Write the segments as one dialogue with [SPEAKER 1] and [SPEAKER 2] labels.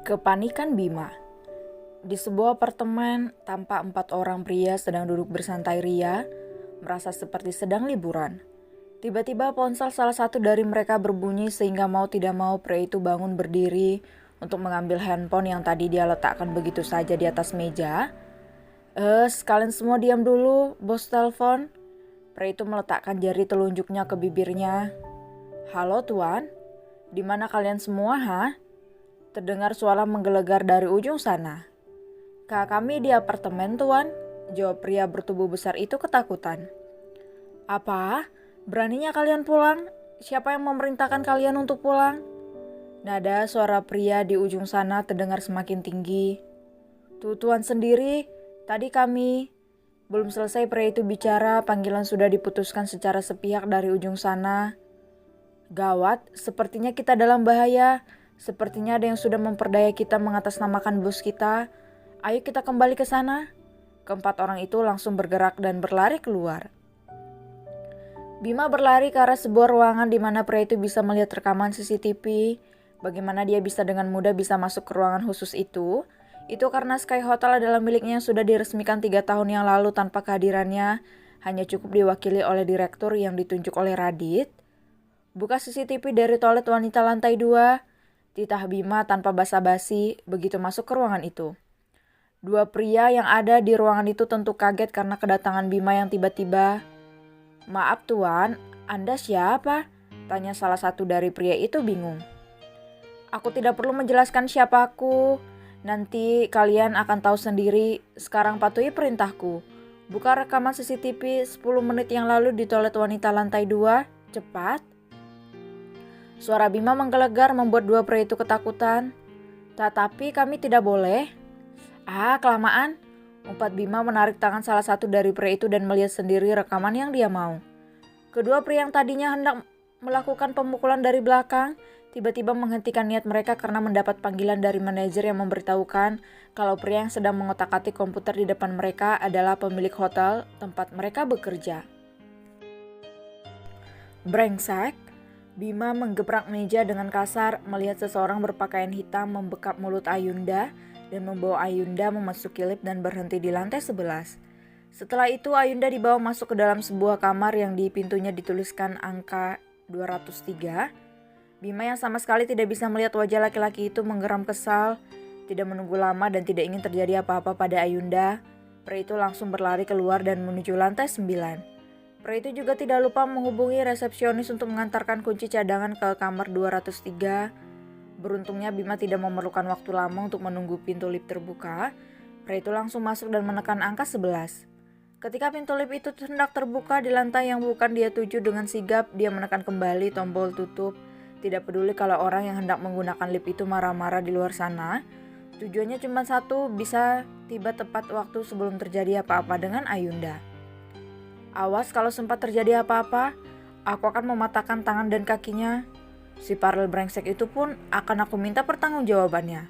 [SPEAKER 1] Kepanikan Bima. Di sebuah apartemen, tampak 4 orang pria sedang duduk bersantai ria, merasa seperti sedang liburan. Tiba-tiba ponsel salah satu dari mereka berbunyi sehingga mau tidak mau pria itu bangun berdiri untuk mengambil handphone yang tadi dia letakkan begitu saja di atas meja. Kalian semua diam dulu, bos telepon. Pria itu meletakkan jari telunjuknya ke bibirnya. Halo tuan, di mana kalian semua, ha? Terdengar suara menggelegar dari ujung sana. Kami di apartemen, tuan, jawab pria bertubuh besar itu ketakutan. Apa? Beraninya kalian pulang? Siapa yang memerintahkan kalian untuk pulang? Nada suara pria di ujung sana terdengar semakin tinggi. Tuh tuan sendiri, tadi kami. Belum selesai pria itu bicara, panggilan sudah diputuskan secara sepihak dari ujung sana. Gawat, sepertinya kita dalam bahaya. Sepertinya ada yang sudah memperdaya kita mengatasnamakan bos kita. Ayo kita kembali ke sana. Keempat orang itu langsung bergerak dan berlari keluar. Bima berlari ke arah sebuah ruangan di mana pria itu bisa melihat rekaman CCTV. Bagaimana dia bisa dengan mudah bisa masuk ke ruangan khusus itu? Itu karena Sky Hotel adalah miliknya yang sudah diresmikan 3 tahun yang lalu tanpa kehadirannya. Hanya cukup diwakili oleh direktur yang ditunjuk oleh Radit. Buka CCTV dari toilet wanita lantai 2. Titah Bima tanpa basa-basi begitu masuk ke ruangan itu. Dua pria yang ada di ruangan itu tentu kaget karena kedatangan Bima yang tiba-tiba. Maaf tuan, Anda siapa? Tanya salah satu dari pria itu bingung. Aku tidak perlu menjelaskan siapa aku. Nanti kalian akan tahu sendiri. Sekarang patuhi perintahku. Buka rekaman CCTV 10 menit yang lalu di toilet wanita lantai 2. Cepat. Suara Bima menggelegar membuat dua pria itu ketakutan. Tetapi kami tidak boleh. Kelamaan. Umpat Bima menarik tangan salah satu dari pria itu dan melihat sendiri rekaman yang dia mau. Kedua pria yang tadinya hendak melakukan pemukulan dari belakang, tiba-tiba menghentikan niat mereka karena mendapat panggilan dari manajer yang memberitahukan kalau pria yang sedang mengotak-atik komputer di depan mereka adalah pemilik hotel tempat mereka bekerja. Brengsek. Bima menggebrak meja dengan kasar melihat seseorang berpakaian hitam membekap mulut Ayunda dan membawa Ayunda memasuki lift dan berhenti di lantai 11. Setelah itu Ayunda dibawa masuk ke dalam sebuah kamar yang di pintunya dituliskan angka 203. Bima yang sama sekali tidak bisa melihat wajah laki-laki itu menggeram kesal, tidak menunggu lama dan tidak ingin terjadi apa-apa pada Ayunda. Pria itu langsung berlari keluar dan menuju lantai 9. Pria itu juga tidak lupa menghubungi resepsionis untuk mengantarkan kunci cadangan ke kamar 203. Beruntungnya Bima tidak memerlukan waktu lama untuk menunggu pintu lift terbuka. Pria itu langsung masuk dan menekan angka 11. Ketika pintu lift itu hendak terbuka di lantai yang bukan dia tuju dengan sigap, dia menekan kembali tombol tutup. Tidak peduli kalau orang yang hendak menggunakan lift itu marah-marah di luar sana. Tujuannya cuma satu, bisa tiba tepat waktu sebelum terjadi apa-apa dengan Ayunda. Awas kalau sempat terjadi apa-apa, aku akan mematahkan tangan dan kakinya. Si Parel brengsek itu pun akan aku minta pertanggungjawabannya.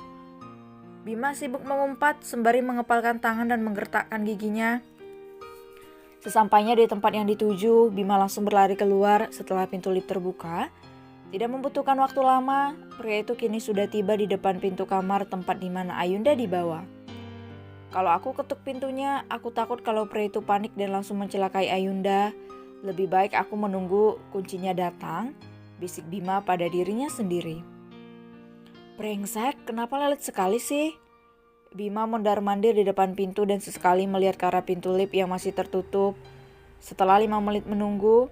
[SPEAKER 1] Bima sibuk mengumpat sembari mengepalkan tangan dan menggertakkan giginya. Sesampainya di tempat yang dituju, Bima langsung berlari keluar setelah pintu lift terbuka. Tidak membutuhkan waktu lama, pria itu kini sudah tiba di depan pintu kamar tempat di mana Ayunda dibawa. Kalau aku ketuk pintunya, aku takut kalau pria itu panik dan langsung mencelakai Ayunda. Lebih baik aku menunggu kuncinya datang, bisik Bima pada dirinya sendiri. Brengsek, kenapa lelet sekali sih? Bima mondar-mandir di depan pintu dan sesekali melihat ke arah pintu lift yang masih tertutup. Setelah 5 menit menunggu,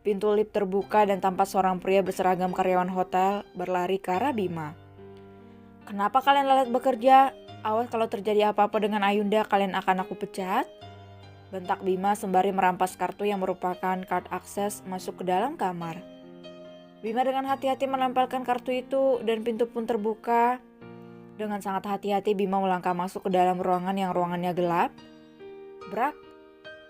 [SPEAKER 1] pintu lift terbuka dan tampak seorang pria berseragam karyawan hotel berlari ke arah Bima. Kenapa kalian lelet bekerja? Awas kalau terjadi apa-apa dengan Ayunda, kalian akan aku pecat. Bentak Bima sembari merampas kartu yang merupakan kartu akses masuk ke dalam kamar. Bima dengan hati-hati menempelkan kartu itu dan pintu pun terbuka. Dengan sangat hati-hati Bima melangkah masuk ke dalam ruangan yang ruangannya gelap. Brak.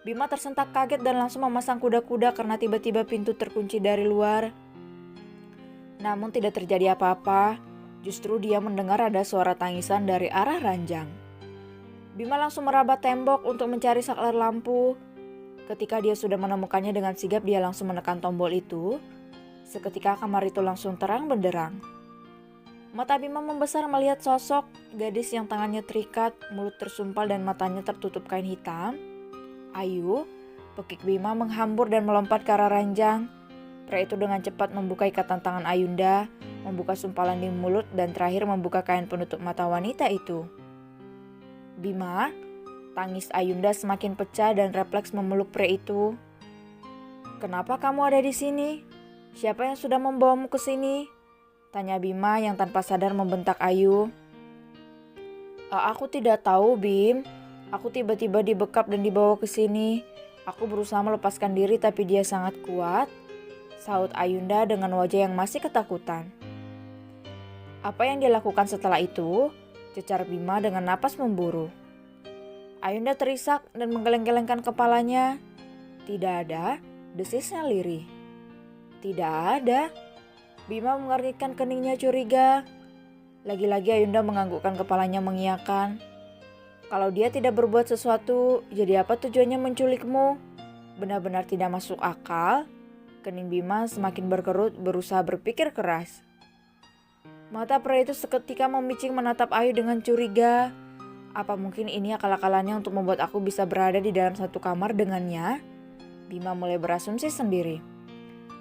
[SPEAKER 1] Bima tersentak kaget dan langsung memasang kuda-kuda karena tiba-tiba pintu terkunci dari luar. Namun tidak terjadi apa-apa, justru dia mendengar ada suara tangisan dari arah ranjang. Bima langsung meraba tembok untuk mencari saklar lampu. Ketika dia sudah menemukannya dengan sigap, dia langsung menekan tombol itu. Seketika kamar itu langsung terang benderang. Mata Bima membesar melihat sosok gadis yang tangannya terikat, mulut tersumpal dan matanya tertutup kain hitam. Ayu, pekik Bima menghambur dan melompat ke arah ranjang. Pria itu dengan cepat membuka ikatan tangan Ayunda, membuka sumpalan di mulut dan terakhir membuka kain penutup mata wanita itu. Bima, tangis Ayunda semakin pecah dan refleks memeluk pria itu. "Kenapa kamu ada di sini? Siapa yang sudah membawamu ke sini?" tanya Bima yang tanpa sadar membentak Ayu. Aku tidak tahu, Bim. Aku tiba-tiba dibekap dan dibawa ke sini. Aku berusaha melepaskan diri tapi dia sangat kuat," sahut Ayunda dengan wajah yang masih ketakutan. "Apa yang dia lakukan setelah itu?" cecar Bima dengan napas memburu. Ayunda terisak dan menggeleng-gelengkan kepalanya. "Tidak ada," desisnya lirih. "Tidak ada." Bima mengernyitkan keningnya curiga. Lagi-lagi Ayunda menganggukkan kepalanya mengiyakan. "Kalau dia tidak berbuat sesuatu, jadi apa tujuannya menculikmu? Benar-benar tidak masuk akal." Kening Bima semakin berkerut, berusaha berpikir keras. Mata pria itu seketika memicing menatap Ayu dengan curiga. Apa mungkin ini akal-akalannya untuk membuat aku bisa berada di dalam satu kamar dengannya? Bima mulai berasumsi sendiri.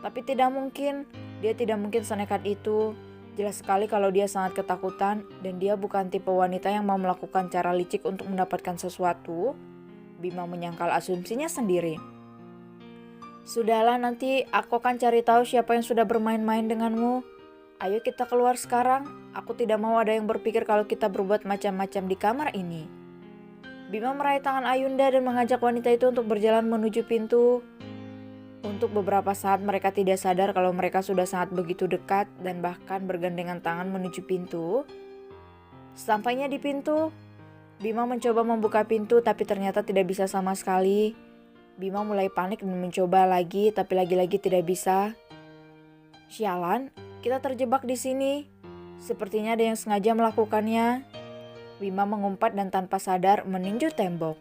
[SPEAKER 1] Tapi tidak mungkin, dia tidak mungkin senekat itu. Jelas sekali kalau dia sangat ketakutan dan dia bukan tipe wanita yang mau melakukan cara licik untuk mendapatkan sesuatu. Bima menyangkal asumsinya sendiri. "Sudahlah, nanti aku akan cari tahu siapa yang sudah bermain-main denganmu. Ayo kita keluar sekarang, aku tidak mau ada yang berpikir kalau kita berbuat macam-macam di kamar ini." Bima meraih tangan Ayunda dan mengajak wanita itu untuk berjalan menuju pintu. Untuk beberapa saat mereka tidak sadar kalau mereka sudah sangat begitu dekat dan bahkan bergandengan tangan menuju pintu. Sampainya di pintu, Bima mencoba membuka pintu tapi ternyata tidak bisa sama sekali. Bima mulai panik dan mencoba lagi tapi lagi-lagi tidak bisa. "Sialan, kita terjebak di sini. Sepertinya ada yang sengaja melakukannya." Bima mengumpat dan tanpa sadar meninju tembok.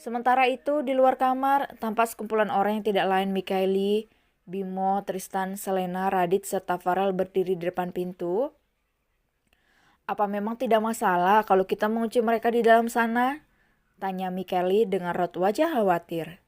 [SPEAKER 1] Sementara itu di luar kamar tampak sekumpulan orang yang tidak lain Mikaeli, Bimo, Tristan, Selena, Radit, serta Farel berdiri di depan pintu. "Apa memang tidak masalah kalau kita mengunci mereka di dalam sana?" tanya Mikaeli dengan raut wajah khawatir.